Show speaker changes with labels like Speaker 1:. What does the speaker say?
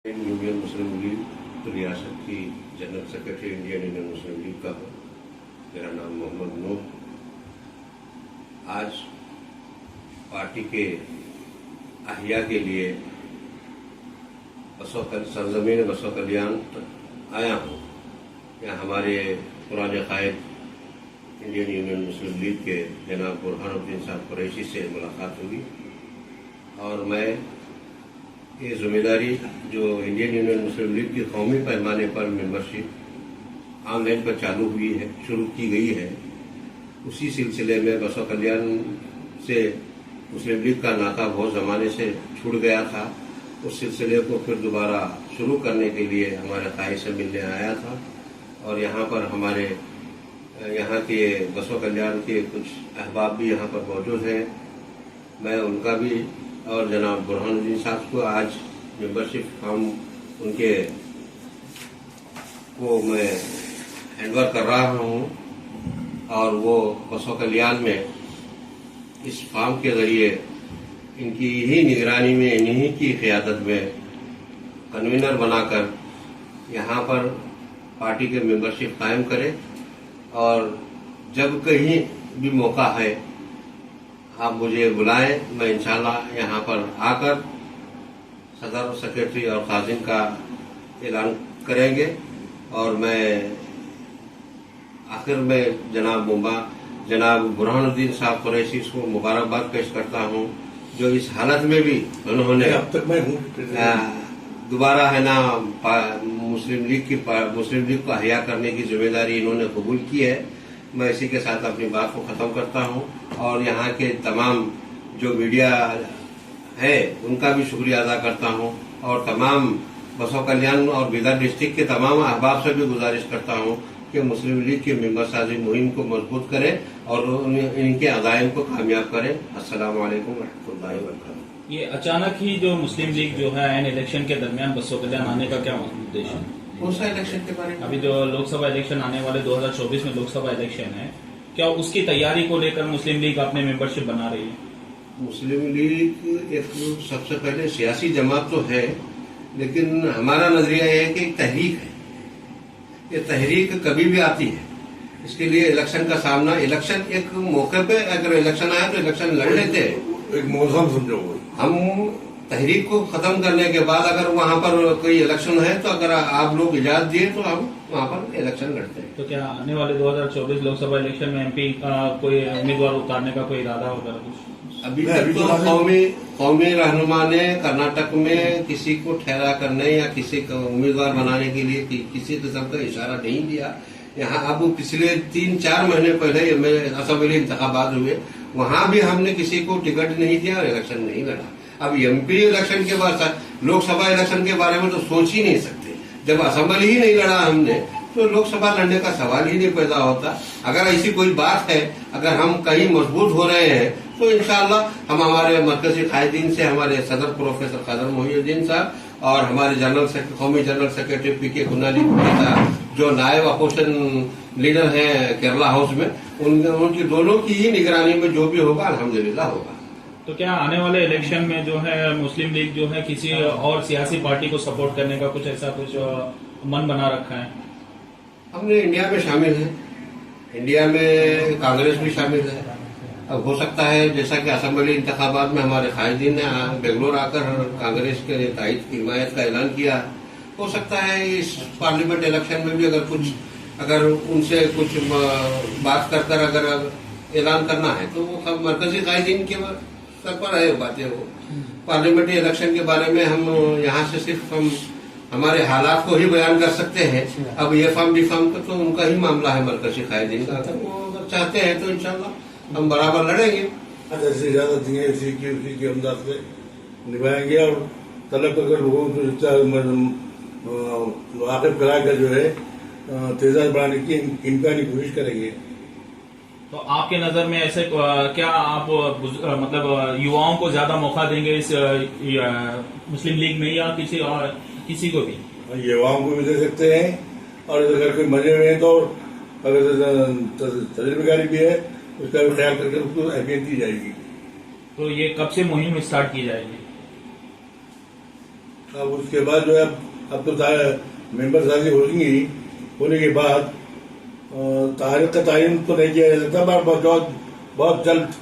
Speaker 1: Union मुस्लिम league रियासत की general secretary Indian union मुस्लिम league का हूँ। मेरा नाम मोहम्मद नूह। आज पार्टी के अहिया के लिए सरजमीन बसो कल्याण आया हूँ। यहाँ हमारे पुराने कायद इंडियन यूनियन मुस्लिम लीग के जनाब बुरहानुद्दीन साहब कुरैशी से मुलाकात हुई और मैं ये जिम्मेदारी जो इंडियन यूनियन मुस्लिम लीग की कौमी पैमाने पर मेंबरशिप ऑनलाइन पर चालू हुई है, शुरू की गई है, उसी सिलसिले में बसो कल्याण से मुस्लिम लीग का नाता बहुत ज़माने से छूट गया था। उस सिलसिले को फिर दोबारा शुरू करने के लिए हमारे कायद से मिलने आया था और यहाँ पर हमारे यहाँ के बसो कल्याण के कुछ अहबाब भी यहाँ पर मौजूद हैं। मैं उनका भी और जनाब बुरहानुद्दीन साहब को आज मेंबरशिप फॉर्म उनके को मैं हैंडओवर कर रहा हूँ और वो बसो कल्याण में इस फॉर्म के जरिए इनकी ही निगरानी में, इन्हीं की क़ियादत में कन्वीनर बनाकर यहाँ पर पार्टी के मेंबरशिप कायम करे और जब कहीं भी मौका है आप मुझे बुलाएं, मैं इंशाल्लाह यहाँ पर आकर सदर, सेक्रेटरी और खाजिन का ऐलान करेंगे। और मैं आखिर में जनाब बुरहानुद्दीन साहब कुरैशी को मुबारकबाद पेश करता हूँ जो इस हालत में भी उन्होंने
Speaker 2: अब तक मैं हूँ
Speaker 1: दोबारा है ना मुस्लिम लीग को अहिया करने की जिम्मेदारी इन्होंने कबूल की है। मैं इसी के साथ अपनी बात को खत्म करता हूं और यहाँ के तमाम जो मीडिया है उनका भी शुक्रिया अदा करता हूं और तमाम बसो कल्याण और बिदर डिस्ट्रिक्ट के तमाम अहबाब से भी गुजारिश करता हूं कि मुस्लिम लीग की मेंबर साजी मुहिम को मजबूत करें और इनके अज़ाइम को कामयाब करें। अस्सलाम वालेकुम रहमतुल्लाहि व बरकातहू।
Speaker 3: ये अचानक ही जो मुस्लिम लीग जो है एन इलेक्शन के दरमियान बसो कल्याण आने का क्या उद्देश्य है?
Speaker 1: कौन सा इलेक्शन के बारे में?
Speaker 3: अभी जो लोकसभा इलेक्शन आने वाले 2024 में लोकसभा इलेक्शन है, क्या उसकी तैयारी को लेकर मुस्लिम लीग अपने मेंबरशिप बना रही है?
Speaker 1: मुस्लिम लीग एक सबसे पहले सियासी जमात तो है, लेकिन हमारा नजरिया यह है कि एक तहरीक है। ये तहरीक कभी भी आती है, इसके लिए इलेक्शन का सामना, इलेक्शन एक मौके पे अगर इलेक्शन आए तो इलेक्शन लड़ लेते हैं,
Speaker 2: एक मौसम समझो।
Speaker 1: हम तहरीक को खत्म करने के बाद अगर वहाँ पर कोई इलेक्शन है तो अगर आप लोग इजाजत दिए तो हम वहाँ पर इलेक्शन लड़ते हैं।
Speaker 3: तो क्या आने वाले 2024 लोकसभा इलेक्शन में एमपी का कोई उम्मीदवार उतारने का कोई इरादा होगा कुछ?
Speaker 1: अभी तक तो कौमी रहनुमा ने कर्नाटक में किसी को ठहरा करने या किसी को उम्मीदवार बनाने के लिए किसी किस्म का इशारा नहीं दिया। यहाँ अब पिछले 3-4 महीने पहले असेंबली इंतखाबात हुए, वहाँ भी हमने किसी को टिकट नहीं दिया और इलेक्शन नहीं लड़ा। अब एमपी इलेक्शन के बाद लोकसभा इलेक्शन के बारे में तो सोच ही नहीं सकते। जब असेंबली ही नहीं लड़ा हमने तो लोकसभा लड़ने का सवाल ही नहीं पैदा होता। अगर ऐसी कोई बात है, अगर हम कहीं मजबूत हो रहे हैं तो इंशाअल्लाह हम हमारे मरकजी कायदीन से हमारे सदर प्रोफेसर कादर मोहिउद्दीन साहब और हमारे कौमी जनरल सेक्रेटरी पीके कुन्नाली साहब जो नायब अपोजिशन लीडर हैं केरला हाउस में, उनकी दोनों की ही निगरानी में जो भी होगा अल्हम्दुलिल्लाह होगा।
Speaker 3: तो क्या आने वाले इलेक्शन में जो है मुस्लिम लीग जो है किसी और सियासी पार्टी को सपोर्ट करने का कुछ ऐसा कुछ मन बना रखा है?
Speaker 1: हमने इंडिया में शामिल है, इंडिया में कांग्रेस भी शामिल है। अब हो सकता है जैसा कि असेंबली इंतखाबात में हमारे कायदीन ने बेंगलोर आकर कांग्रेस के तायद की हिमायत का ऐलान किया, हो सकता है इस पार्लियामेंट इलेक्शन में भी अगर उनसे कुछ बात कर अगर ऐलान करना है तो वो मरकजी कायदीन के स्तर पर है बातें। वो पार्लियामेंट्री इलेक्शन के बारे में हम यहाँ से सिर्फ हम हमारे हालात को ही बयान कर सकते हैं। अब ये फॉर्म डी फॉर्म का तो उनका ही मामला है मरकजी कायदीन का, अगर वो अगर चाहते हैं तो इंशाल्लाह हम बराबर लड़ेंगे।
Speaker 2: जैसे इजाजत देंगे उसी की अंदाज से निभाएंगे और तलब अगर लोगों को वाकिफ कराकर जो है तेजाब बढ़ाने की इम्कानी कोशिश करेंगे।
Speaker 3: तो आपके नजर में ऐसे क्या आप मतलब युवाओं को ज्यादा मौका देंगे इस मुस्लिम लीग में या किसी को भी?
Speaker 2: युवाओं को भी दे सकते हैं और अगर कोई मजे में है तो अगर तजुर्बेकारी भी है उसका भी ख्याल करके उसको अहमियत दी जाएगी।
Speaker 3: तो ये कब से मुहिम स्टार्ट की जाएगी?
Speaker 2: अब उसके बाद जो है अब तो मेंबर शादी होगी, होने के बाद तारीख का तायन तो नहीं किया जा सकता, पर बहुत जल्द